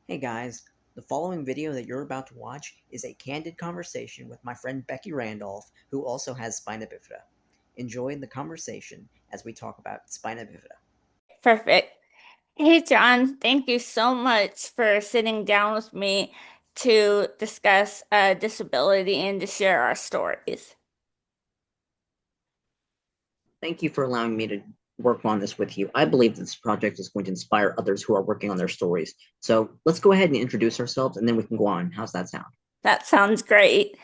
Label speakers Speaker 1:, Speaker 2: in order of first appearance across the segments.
Speaker 1: Hey guys, the following video that you're about to watch is a candid conversation with my friend Becky Randolph, who also has spina bifida. Enjoy the conversation as we talk about spina bifida.
Speaker 2: Perfect. Hey, John, thank you so much for sitting down with me to discuss disability and to share our stories.
Speaker 1: Thank you for allowing me to work on this with you. I believe this project is going to inspire others who are working on their stories. So let's go ahead and introduce ourselves and then we can go on. How's that sound?
Speaker 2: That sounds great.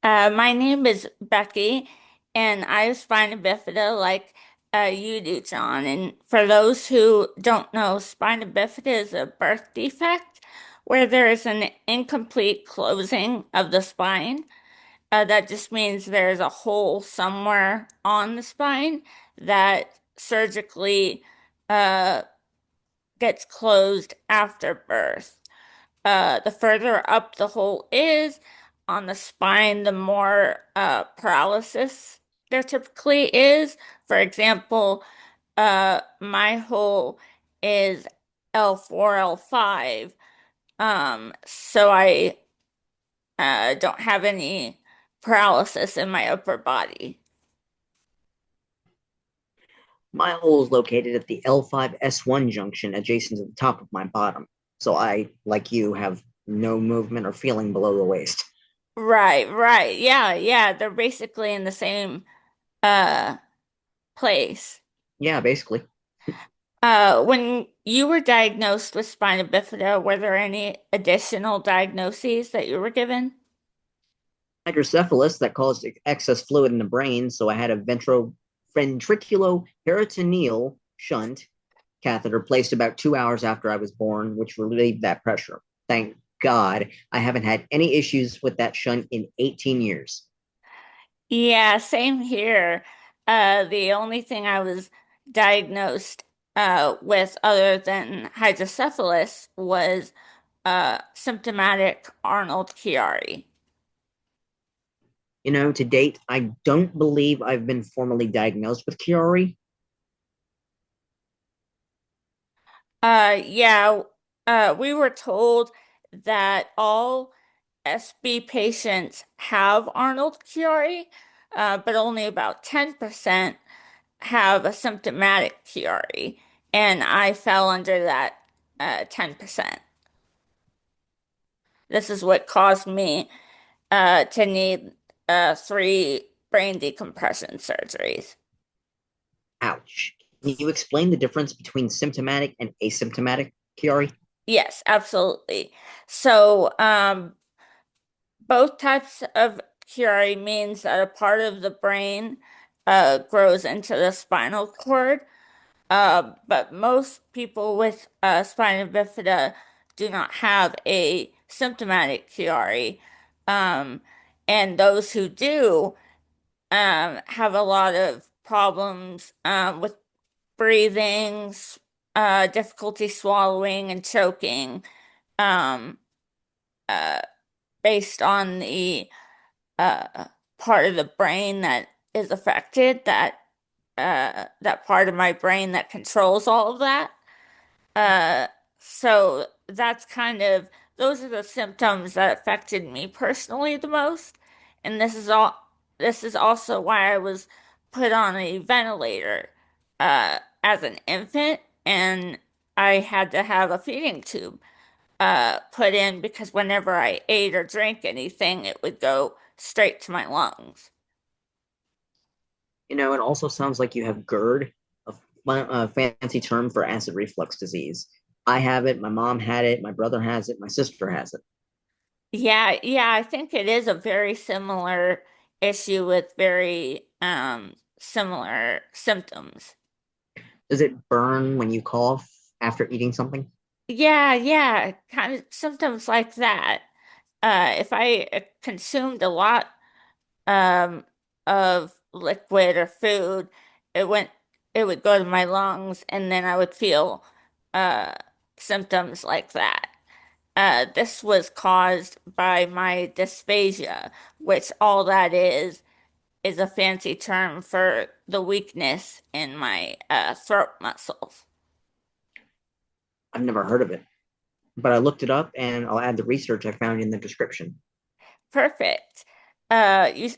Speaker 2: My name is Becky, and I have spina bifida like you do, John. And for those who don't know, spina bifida is a birth defect where there is an incomplete closing of the spine. That just means there's a hole somewhere on the spine that surgically uh, gets closed after birth. The further up the hole is on the spine, the more paralysis there typically is. For example, my hole is L4, L5. So I don't have any paralysis in my upper body.
Speaker 1: My hole is located at the L5S1 junction adjacent to the top of my bottom. So I, like you, have no movement or feeling below the waist.
Speaker 2: Right, right. Yeah, yeah. They're basically in the same uh place.
Speaker 1: Yeah, basically.
Speaker 2: When you were diagnosed with spina bifida, were there any additional diagnoses that you were given?
Speaker 1: Hydrocephalus that caused excess fluid in the brain, so I had a ventriculoperitoneal shunt catheter placed about 2 hours after I was born, which relieved that pressure. Thank God I haven't had any issues with that shunt in 18 years.
Speaker 2: Yeah, same here. The only thing I was diagnosed with other than hydrocephalus was symptomatic Arnold Chiari.
Speaker 1: To date, I don't believe I've been formally diagnosed with Chiari.
Speaker 2: Yeah, we were told that all SB patients have Arnold Chiari, but only about 10% have a symptomatic Chiari, and I fell under that 10%. This is what caused me to need three brain decompression surgeries.
Speaker 1: Ouch. Can you explain the difference between symptomatic and asymptomatic Chiari?
Speaker 2: Yes, absolutely. So, both types of Chiari means that a part of the brain grows into the spinal cord. But most people with spina bifida do not have a symptomatic Chiari. Um, and those who do have a lot of problems with breathing, difficulty swallowing, and choking um, uh, based on the part of the brain that is affected, that part of my brain that controls all of that. Uh, so that's kind of those are the symptoms that affected me personally the most. And this is also why I was put on a ventilator as an infant, and I had to have a feeding tube put in because whenever I ate or drank anything, it would go straight to my lungs.
Speaker 1: It also sounds like you have GERD, a fancy term for acid reflux disease. I have it. My mom had it. My brother has it. My sister has it.
Speaker 2: Yeah, yeah, I think it is a very similar issue with very similar symptoms.
Speaker 1: Does it burn when you cough after eating something?
Speaker 2: Yeah, yeah, kind of symptoms like that. If I consumed a lot um of liquid or food, it went it would go to my lungs and then I would feel uh symptoms like that. This was caused by my dysphasia, which all that is a fancy term for the weakness in my throat muscles.
Speaker 1: I've never heard of it. but I looked it up and I'll add the research I found in the description.
Speaker 2: Perfect. You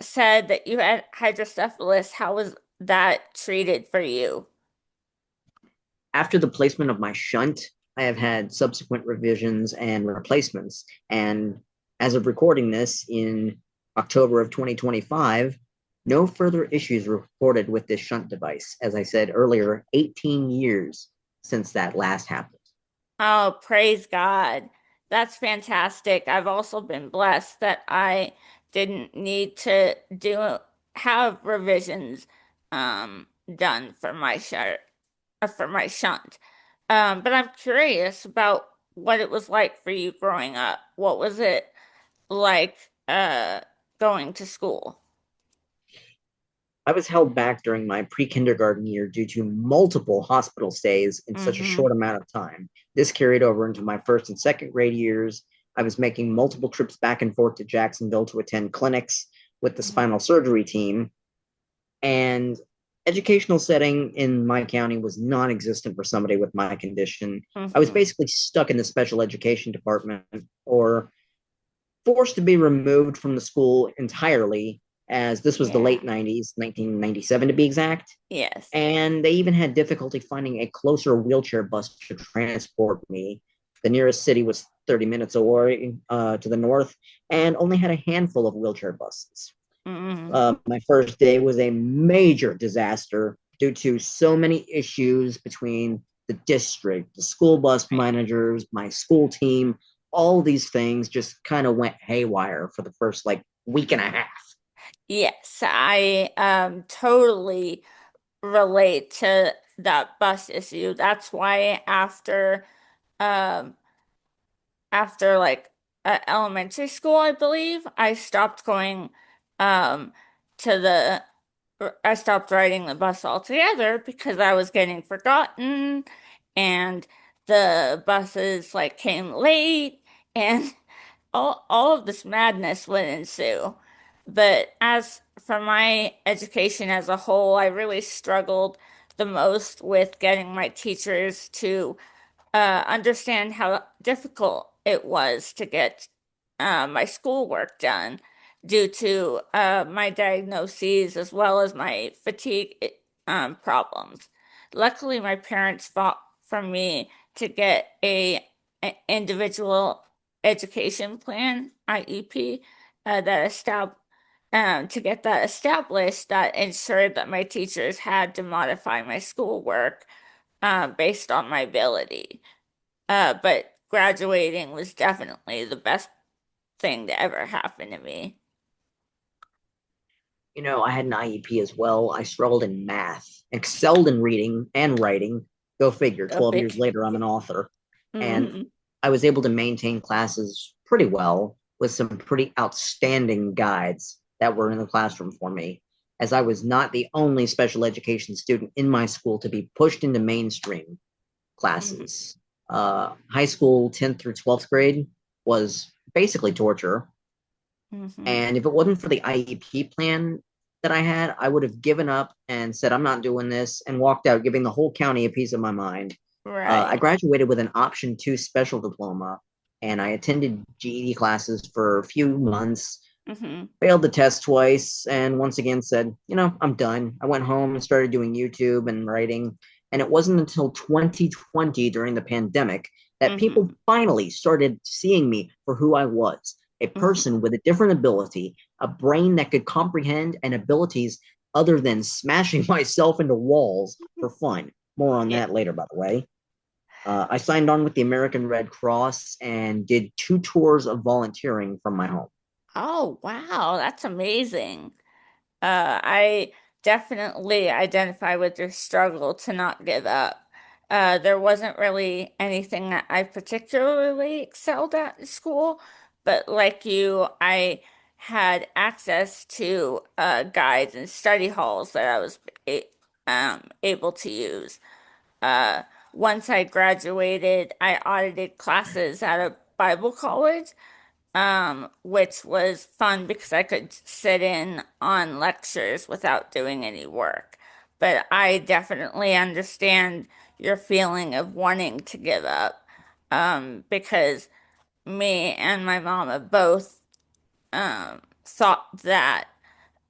Speaker 2: said that you had hydrocephalus. How was that treated for you?
Speaker 1: After the placement of my shunt, I have had subsequent revisions and replacements. And as of recording this in October of 2025, no further issues were reported with this shunt device. As I said earlier, 18 years since that last happened.
Speaker 2: Oh, praise God. That's fantastic. I've also been blessed that I didn't need to do have revisions done for my for my shunt. But I'm curious about what it was like for you growing up. What was it like going to school?
Speaker 1: I was held back during my pre kindergarten year due to multiple hospital stays in such a
Speaker 2: Mm-hmm.
Speaker 1: short amount of time. This carried over into my first and second grade years. I was making multiple trips back and forth to Jacksonville to attend clinics with the spinal surgery team. And educational setting in my county was non existent for somebody with my condition. I was
Speaker 2: Mm-hmm.
Speaker 1: basically stuck in the special education department or forced to be removed from the school entirely, as this was the
Speaker 2: Yeah.
Speaker 1: late 90s, 1997 to be exact.
Speaker 2: Yes.
Speaker 1: And they even had difficulty finding a closer wheelchair bus to transport me. The nearest city was 30 minutes away to the north and only had a handful of wheelchair buses.
Speaker 2: Mm-hmm.
Speaker 1: My first day was a major disaster due to so many issues between the district, the school bus
Speaker 2: Right.
Speaker 1: managers, my school team. All these things just kind of went haywire for the first like week and a half.
Speaker 2: Yes, I totally relate to that bus issue. That's why um after like elementary school, I believe, I stopped going um to the I stopped riding the bus altogether because I was getting forgotten and the buses like came late and all of this madness would ensue. But as for my education as a whole, I really struggled the most with getting my teachers to understand how difficult it was to get my schoolwork done due to my diagnoses as well as my fatigue problems. Luckily, my parents fought for me to get a individual education plan, IEP, that established to get that established that ensured that my teachers had to modify my schoolwork based on my ability. But graduating was definitely the best thing to ever happen to me.
Speaker 1: I had an IEP as well. I struggled in math, excelled in reading and writing. Go figure,
Speaker 2: Go
Speaker 1: 12 years
Speaker 2: figure.
Speaker 1: later, I'm an author. And
Speaker 2: Hmm.
Speaker 1: I was able to maintain classes pretty well with some pretty outstanding guides that were in the classroom for me, as I was not the only special education student in my school to be pushed into mainstream
Speaker 2: Hmm.
Speaker 1: classes. High school 10th through 12th grade was basically torture.
Speaker 2: Hmm.
Speaker 1: And if it wasn't for the IEP plan that I had, I would have given up and said, I'm not doing this, and walked out, giving the whole county a piece of my mind. I
Speaker 2: Right.
Speaker 1: graduated with an Option 2 special diploma, and I attended GED classes for a few months,
Speaker 2: Hmm.
Speaker 1: failed the test twice, and once again said, I'm done. I went home and started doing YouTube and writing. And it wasn't until 2020 during the pandemic that people
Speaker 2: Hmm.
Speaker 1: finally started seeing me for who I was, a
Speaker 2: Hmm.
Speaker 1: person with a different ability, a brain that could comprehend, and abilities other than smashing myself into walls for fun. More on
Speaker 2: Yeah.
Speaker 1: that later, by the way. I signed on with the American Red Cross and did 2 tours of volunteering from my home.
Speaker 2: Oh, wow. That's amazing. I definitely identify with your struggle to not give up. There wasn't really anything that I particularly excelled at in school, but like you, I had access to guides and study halls that I was a able to use. Uh, Once I graduated, I audited classes at a Bible college, which was fun because I could sit in on lectures without doing any work. But I definitely understand your feeling of wanting to give up. because me and my mama both thought that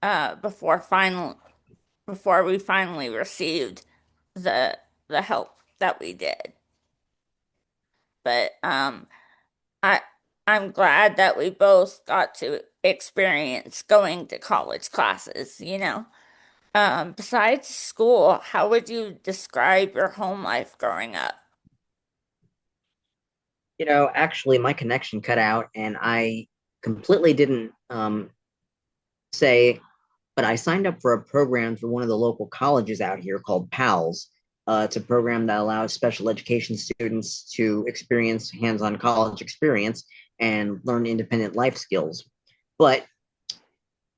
Speaker 2: uh, before final before we finally received the the help that we did. But I I'm glad that we both got to experience going to college classes, you know. Besides school, how would you describe your home life growing up?
Speaker 1: Actually, my connection cut out, and I completely didn't say, but I signed up for a program for one of the local colleges out here called PALS. It's a program that allows special education students to experience hands-on college experience and learn independent life skills. But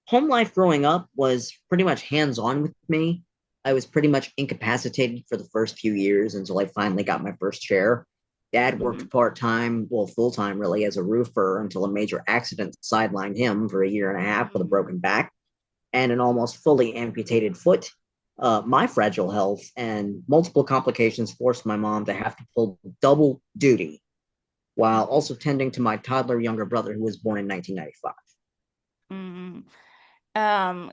Speaker 1: home life growing up was pretty much hands-on with me. I was pretty much incapacitated for the first few years until I finally got my first chair. Dad
Speaker 2: Mhm.
Speaker 1: worked part-time, well, full-time really, as a roofer until a major accident sidelined him for a year and a half with a
Speaker 2: Mhm.
Speaker 1: broken back and an almost fully amputated foot. My fragile health and multiple complications forced my mom to have to pull double duty while also tending to my toddler younger brother who was born in 1995.
Speaker 2: Mhm.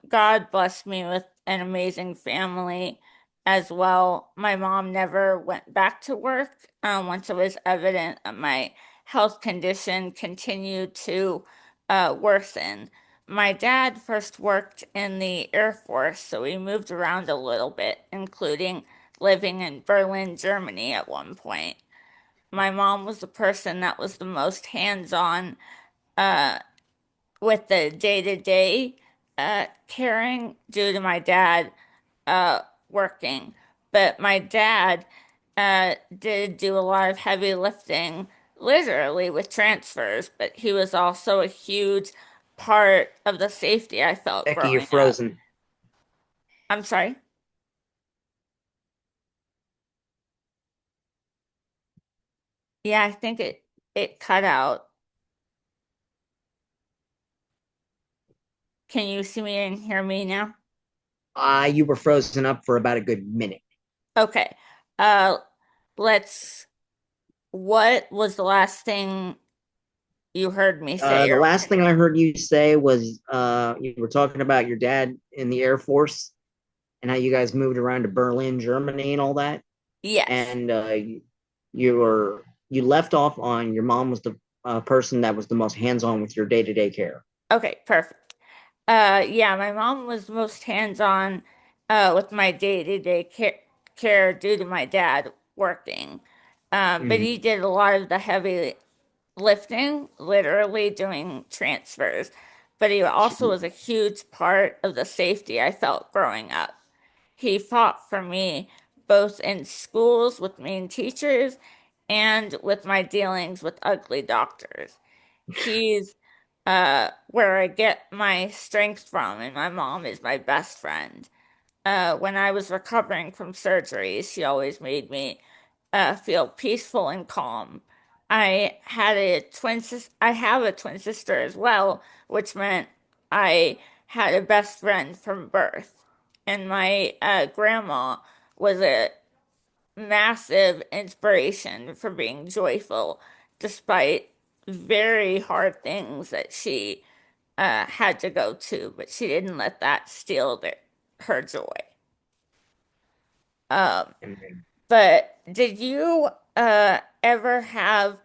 Speaker 2: God blessed me with an amazing family as well. My mom never went back to work once it was evident that my health condition continued to worsen. My dad first worked in the Air Force, so we moved around a little bit, including living in Berlin, Germany at one point. My mom was the person that was the most hands-on uh, with the day-to-day caring due to my dad working. But my dad did do a lot of heavy lifting, literally with transfers, but he was also a huge part of the safety I felt
Speaker 1: Becky, you're
Speaker 2: growing up.
Speaker 1: frozen.
Speaker 2: I'm sorry. Yeah, I think it cut out. Can you see me and hear me now?
Speaker 1: You were frozen up for about a good minute.
Speaker 2: Okay. Uh, let's. What was the last thing you heard me say?
Speaker 1: The
Speaker 2: Or
Speaker 1: last thing I heard you say was you were talking about your dad in the Air Force and how you guys moved around to Berlin, Germany, and all that.
Speaker 2: yes.
Speaker 1: And you left off on your mom was the person that was the most hands-on with your day-to-day care.
Speaker 2: Okay, perfect. Yeah, my mom was most hands-on with my day-to-day care due to my dad working. But
Speaker 1: Mm-hmm.
Speaker 2: he did a lot of the heavy lifting, literally doing transfers. But he also was a huge part of the safety I felt growing up. He fought for me both in schools with mean teachers and with my dealings with ugly doctors. He's where I get my strength from, and my mom is my best friend. When I was recovering from surgeries, she always made me feel peaceful and calm. I have a twin sister as well, which meant I had a best friend from birth. And my grandma was a massive inspiration for being joyful despite very hard things that she had to go to, but she didn't let that steal her joy. Um, but did you ever have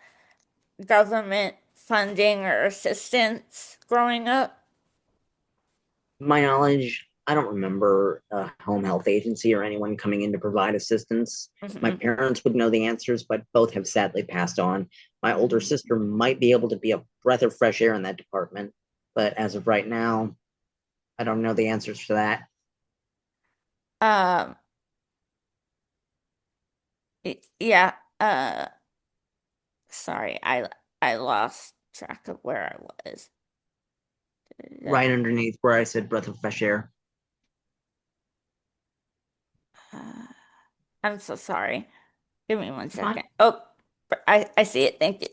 Speaker 2: government funding or assistance growing up?
Speaker 1: My knowledge, I don't remember a home health agency or anyone coming in to provide assistance. My
Speaker 2: Hmm.
Speaker 1: parents would know the answers, but both have sadly passed on. My older
Speaker 2: Hmm.
Speaker 1: sister might be able to be a breath of fresh air in that department, but as of right now, I don't know the answers to that.
Speaker 2: Um, yeah, sorry, I lost track of where I was.
Speaker 1: Right underneath where I said breath of fresh air.
Speaker 2: Uh, I'm so sorry. Give me one
Speaker 1: You're fine.
Speaker 2: second. Oh, I see it. Thank you.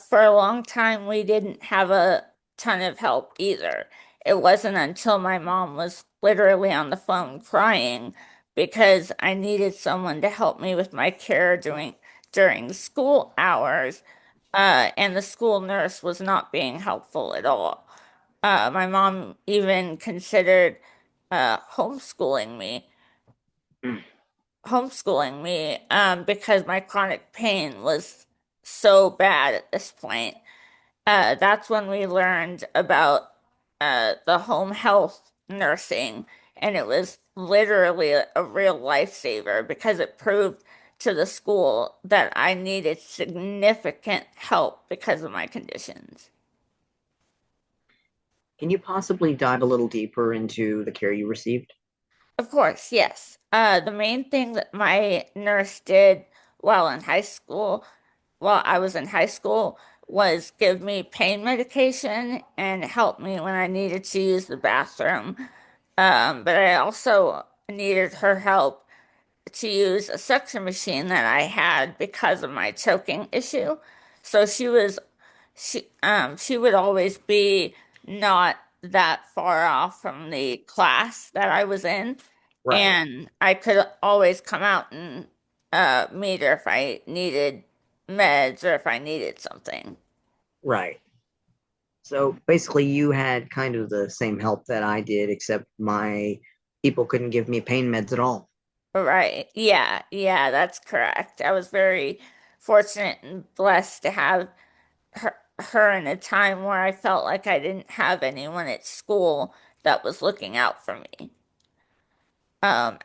Speaker 2: For a long time, we didn't have a ton of help either. It wasn't until my mom was literally on the phone crying because I needed someone to help me with my care during school hours, and the school nurse was not being helpful at all. My mom even considered homeschooling me,
Speaker 1: Mm.
Speaker 2: because my chronic pain was so bad at this point. That's when we learned about the home health nursing, and it was literally a real lifesaver because it proved to the school that I needed significant help because of my conditions.
Speaker 1: Can you possibly dive a little deeper into the care you received?
Speaker 2: Of course, yes. The main thing that my nurse did while in high school, while I was in high school, was give me pain medication and help me when I needed to use the bathroom. But I also needed her help to use a suction machine that I had because of my choking issue. So she would always be not that far off from the class that I was in,
Speaker 1: Right,
Speaker 2: and I could always come out and meet her if I needed meds or if I needed something.
Speaker 1: right. So basically, you had kind of the same help that I did, except my people couldn't give me pain meds at all.
Speaker 2: Right. Yeah, yeah, that's correct. I was very fortunate and blessed to have her in a time where I felt like I didn't have anyone at school that was looking out for me.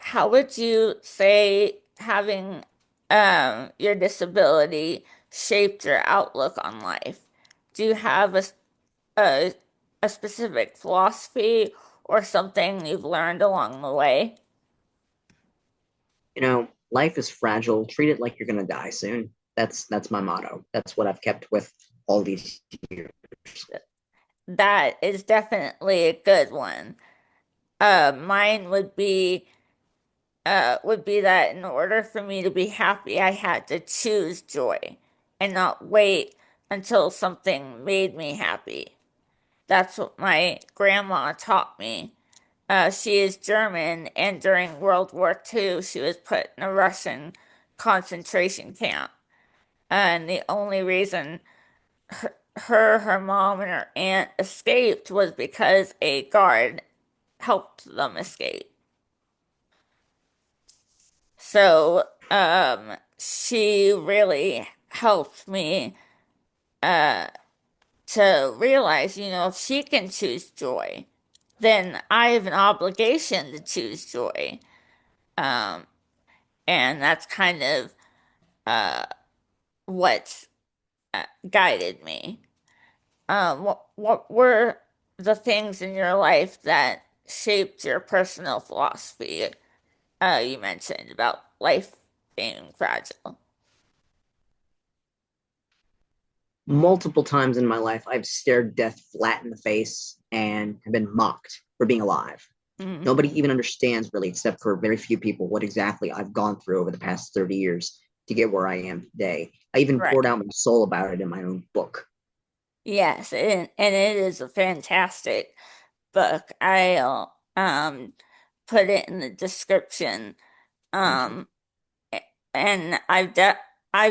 Speaker 2: How would you say having your disability shaped your outlook on life? Do you have a, a specific philosophy or something you've learned along the way?
Speaker 1: You know, life is fragile. Treat it like you're gonna die soon. That's my motto. That's what I've kept with all these years.
Speaker 2: That is definitely a good one. Mine would be that in order for me to be happy, I had to choose joy and not wait until something made me happy. That's what my grandma taught me. She is German, and during World War II, she was put in a Russian concentration camp. And the only reason her mom, and her aunt escaped was because a guard helped them escape. So, she really helped me uh, to realize, if she can choose joy, then I have an obligation to choose joy. Um, and that's kind of uh, what guided me. What were the things in your life that shaped your personal philosophy? You mentioned about life being fragile.
Speaker 1: Multiple times in my life, I've stared death flat in the face and have been mocked for being alive. Nobody
Speaker 2: Hmm.
Speaker 1: even understands, really, except for very few people, what exactly I've gone through over the past 30 years to get where I am today. I even
Speaker 2: Right.
Speaker 1: poured out my soul about it in my own book.
Speaker 2: Yes, and it is a fantastic book. I'll put it in the description.
Speaker 1: Thank you.
Speaker 2: Um and I've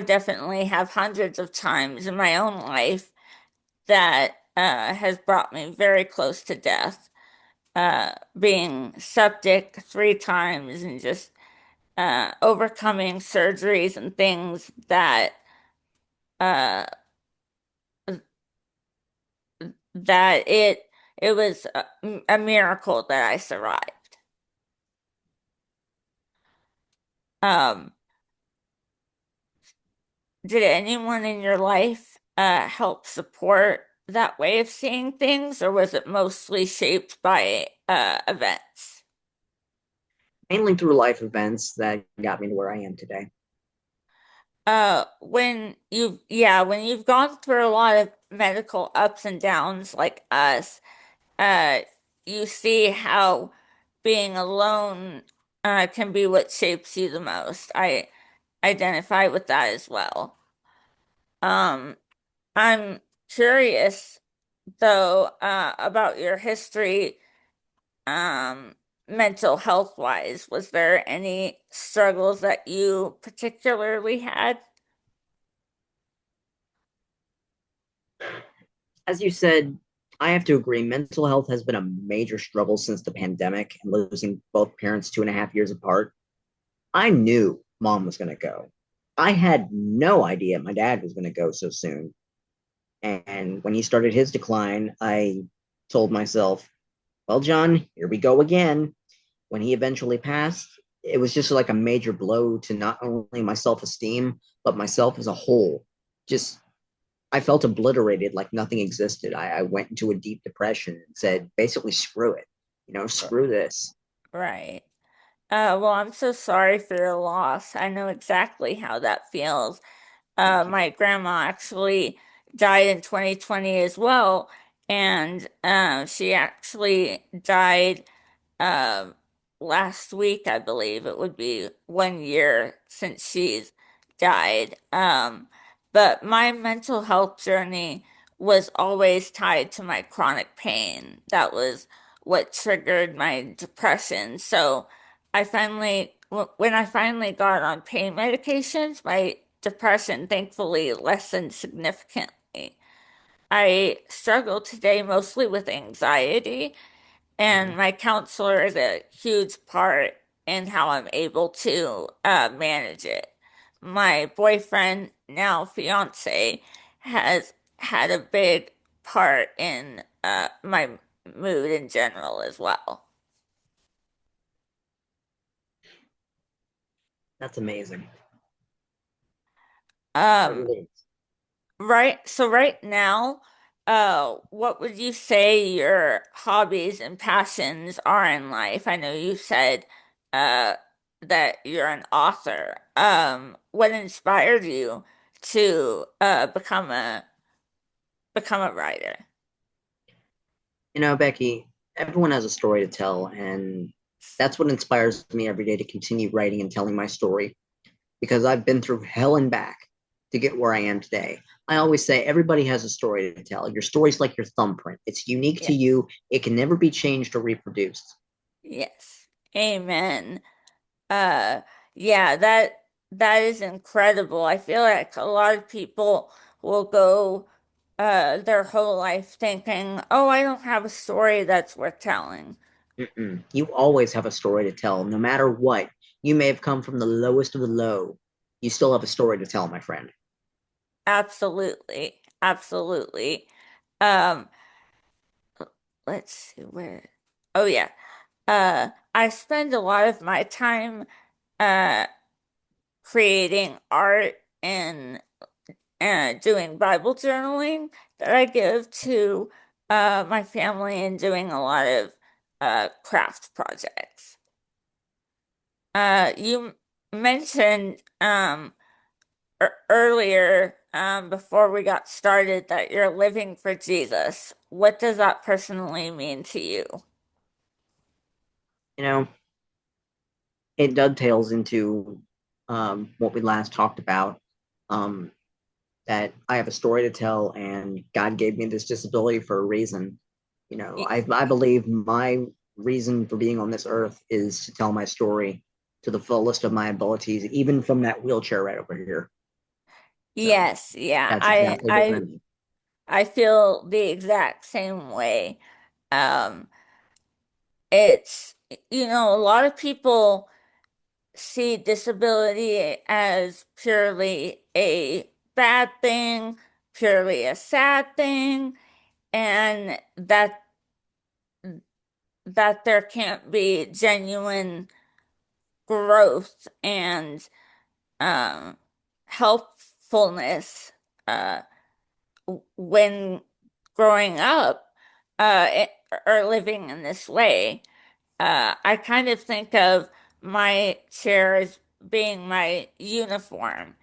Speaker 2: definitely have hundreds of times in my own life that has brought me very close to death. Being septic 3 times and just overcoming surgeries and things uh that it was a miracle that I survived. Um, did anyone in your life help support that way of seeing things, or was it mostly shaped by events?
Speaker 1: Mainly through life events that got me to where I am today.
Speaker 2: When you've gone through a lot of medical ups and downs like us, uh, you see how being alone can be what shapes you the most. I identify with that as well. Um, I'm curious though, about your history, um, mental health wise. Was there any struggles that you particularly had?
Speaker 1: As you said, I have to agree. Mental health has been a major struggle since the pandemic and losing both parents 2.5 years apart. I knew mom was going to go. I had no idea my dad was going to go so soon. And when he started his decline, I told myself, well, John, here we go again. When he eventually passed, it was just like a major blow to not only my self esteem, but myself as a whole. Just, I felt obliterated like nothing existed. I went into a deep depression and said, basically, screw it. Screw this.
Speaker 2: Right. Well, I'm so sorry for your loss. I know exactly how that feels.
Speaker 1: Thank you.
Speaker 2: My grandma actually died in 2020 as well, and she actually died um, last week, I believe. It would be 1 year since she's died. But my mental health journey was always tied to my chronic pain. That was what triggered my depression. So when I finally got on pain medications, my depression thankfully lessened significantly. I struggle today mostly with anxiety,
Speaker 1: Mhm.
Speaker 2: and my counselor is a huge part in how I'm able to manage it. My boyfriend, now fiance, has had a big part in my mood in general as well.
Speaker 1: That's amazing. It
Speaker 2: Um,
Speaker 1: really is.
Speaker 2: right now, what would you say your hobbies and passions are in life? I know you said uh that you're an author. What inspired you to become a writer?
Speaker 1: Becky, everyone has a story to tell, and that's what inspires me every day to continue writing and telling my story because I've been through hell and back to get where I am today. I always say everybody has a story to tell. Your story's like your thumbprint, it's unique to
Speaker 2: Yes.
Speaker 1: you, it can never be changed or reproduced.
Speaker 2: Yes. Amen. Uh, yeah, that is incredible. I feel like a lot of people will go their whole life thinking, "Oh, I don't have a story that's worth telling."
Speaker 1: Mm-mm. You always have a story to tell, no matter what. You may have come from the lowest of the low. You still have a story to tell, my friend.
Speaker 2: Absolutely. Absolutely. Um, let's see where. Oh yeah. I spend a lot of my time uh creating art and doing Bible journaling that I give to my family and doing a lot of craft projects. You mentioned earlier before we got started that you're living for Jesus. What does that personally mean to you?
Speaker 1: You know, it dovetails into what we last talked about. Um, that I have a story to tell, and God gave me this disability for a reason.
Speaker 2: Y-
Speaker 1: I believe my reason for being on this earth is to tell my story to the fullest of my abilities, even from that wheelchair right over here. So
Speaker 2: Yes, yeah.
Speaker 1: that's exactly what I mean.
Speaker 2: I feel the exact same way. Um, it's a lot of people see disability as purely a bad thing, purely a sad thing, and that there can't be genuine growth and um, helpfulness uh, when growing up or living in this way. I kind of think of my chair as being my uniform.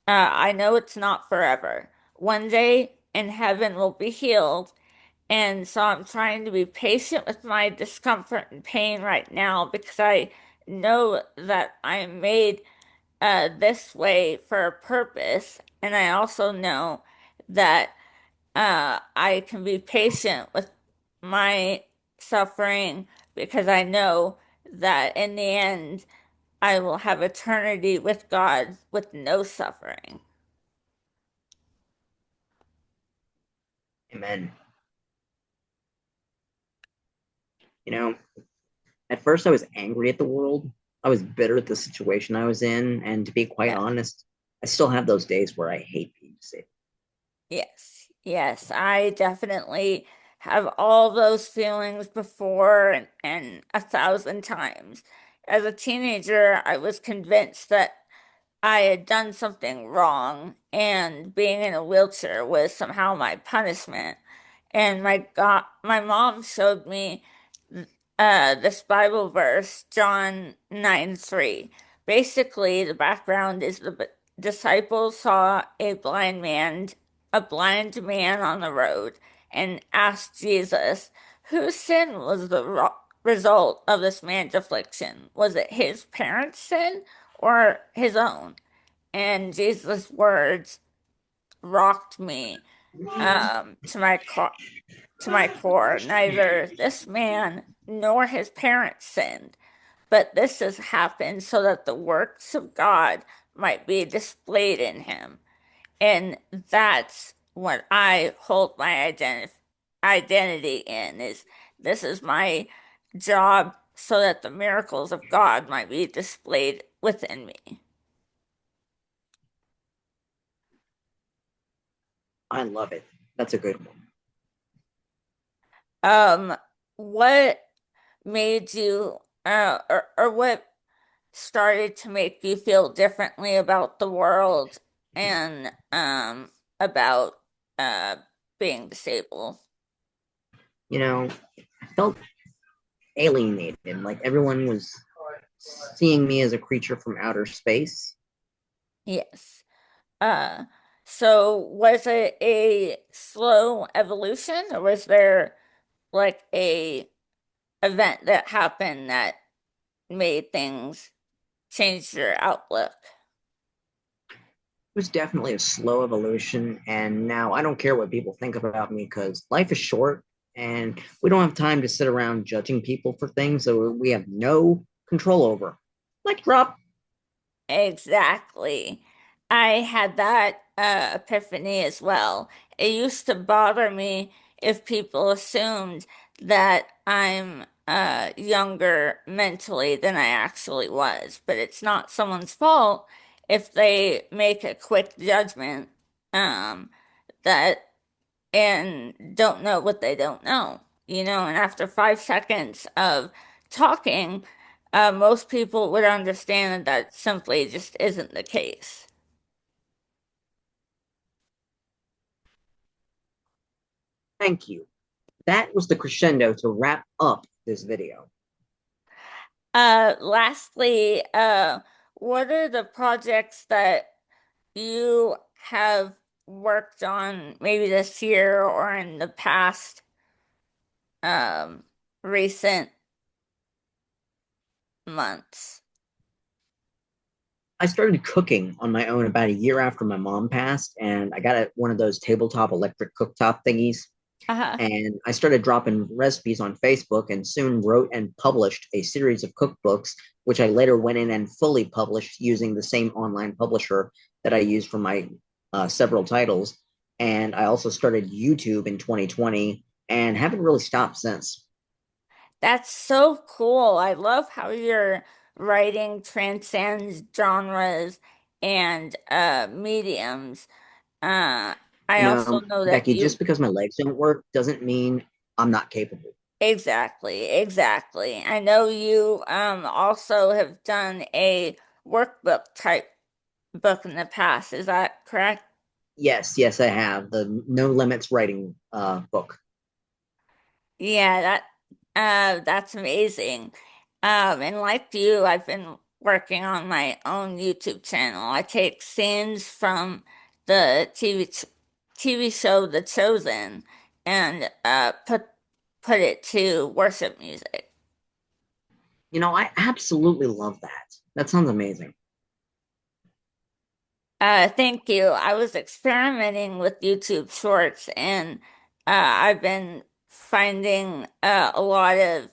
Speaker 2: I know it's not forever. One day in heaven we'll be healed. And so I'm trying to be patient with my discomfort and pain right now because I know that I'm made this way for a purpose. And I also know that I can be patient with my suffering because I know that in the end, I will have eternity with God with no suffering.
Speaker 1: Amen. You know, at first I was angry at the world. I was bitter at the situation I was in, and to be quite
Speaker 2: Yeah.
Speaker 1: honest, I still have those days where I hate being disabled.
Speaker 2: Yes. Yes. I definitely have all those feelings before and 1,000 times. As a teenager, I was convinced that I had done something wrong, and being in a wheelchair was somehow my punishment. And my mom showed me this Bible verse, John 9:3. Basically, the background is the disciples saw a blind man on the road, and asked Jesus, whose sin was the result of this man's affliction? Was it his parents' sin or his own? And Jesus' words rocked me to my core. Neither this man nor his parents sinned, but this has happened so that the works of God might be displayed in him. And that's what I hold my identity in, is this is my job so that the miracles of God might be displayed within me.
Speaker 1: I love it. That's a good one.
Speaker 2: Um, what made you, or what started to make you feel differently about the world and about uh being disabled?
Speaker 1: I felt alienated, like everyone was seeing me as a creature from outer space.
Speaker 2: Yes. Uh, so was it a slow evolution, or was there like a event that happened that made things change your outlook?
Speaker 1: It was definitely a slow evolution, and now I don't care what people think about me because life is short and we don't have time to sit around judging people for things that we have no control over. Like drop.
Speaker 2: Exactly. I had that epiphany as well. It used to bother me if people assumed that I'm younger mentally than I actually was, but it's not someone's fault if they make a quick judgment um, that and don't know what they don't know, and after 5 seconds of talking, most people would understand that that simply just isn't the case.
Speaker 1: Thank you. That was the crescendo to wrap up this video.
Speaker 2: Lastly, what are the projects that you have worked on maybe this year or in the past, um, recent months?
Speaker 1: I started cooking on my own about a year after my mom passed, and I got one of those tabletop electric cooktop thingies.
Speaker 2: Uh-huh.
Speaker 1: And I started dropping recipes on Facebook and soon wrote and published a series of cookbooks, which I later went in and fully published using the same online publisher that I used for my several titles. And I also started YouTube in 2020 and haven't really stopped since.
Speaker 2: That's so cool. I love how your writing transcends genres and mediums. Uh, I also know that
Speaker 1: Becky,
Speaker 2: you
Speaker 1: just because my legs don't work doesn't mean I'm not capable.
Speaker 2: exactly, exactly. I know you also have done a workbook type book in the past. Is that correct?
Speaker 1: Yes, yes, I have the No Limits writing book.
Speaker 2: Yeah, that's amazing. And like you, I've been working on my own YouTube channel. I take scenes from the TV show The Chosen and put it to worship music.
Speaker 1: I absolutely love that. That sounds amazing.
Speaker 2: Thank you. I was experimenting with YouTube Shorts, and I've been finding a lot of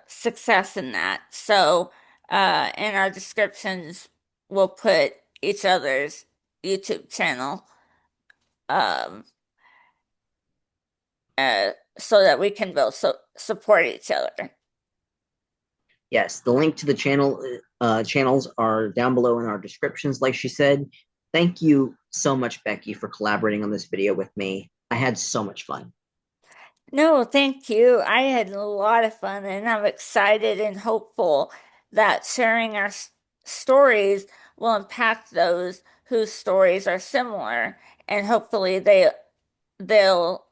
Speaker 2: success in that. So, in our descriptions, we'll put each other's YouTube channel. Um, so that we can both support each other.
Speaker 1: Yes, the link to the channels are down below in our descriptions, like she said. Thank you so much, Becky, for collaborating on this video with me. I had so much fun.
Speaker 2: No, thank you. I had a lot of fun, and I'm excited and hopeful that sharing our stories will impact those whose stories are similar, and hopefully they'll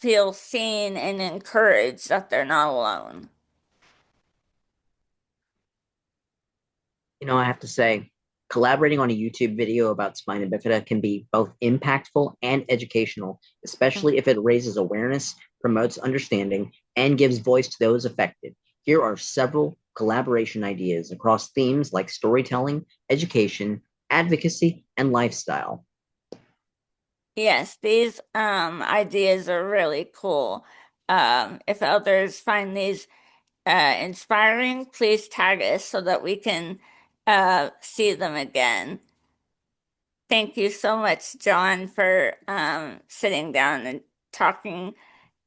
Speaker 2: feel seen and encouraged that they're not alone.
Speaker 1: I have to say, collaborating on a YouTube video about spina bifida can be both impactful and educational, especially if it raises awareness, promotes understanding, and gives voice to those affected. Here are several collaboration ideas across themes like storytelling, education, advocacy, and lifestyle.
Speaker 2: Yes, these ideas are really cool. If others find these inspiring, please tag us so that we can see them again. Thank you so much, John, for sitting down and talking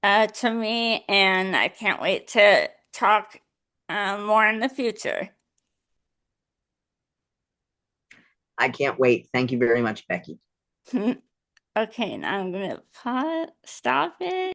Speaker 2: to me, and I can't wait to talk more in the future.
Speaker 1: I can't wait. Thank you very much, Becky.
Speaker 2: Okay, now I'm gonna stop it.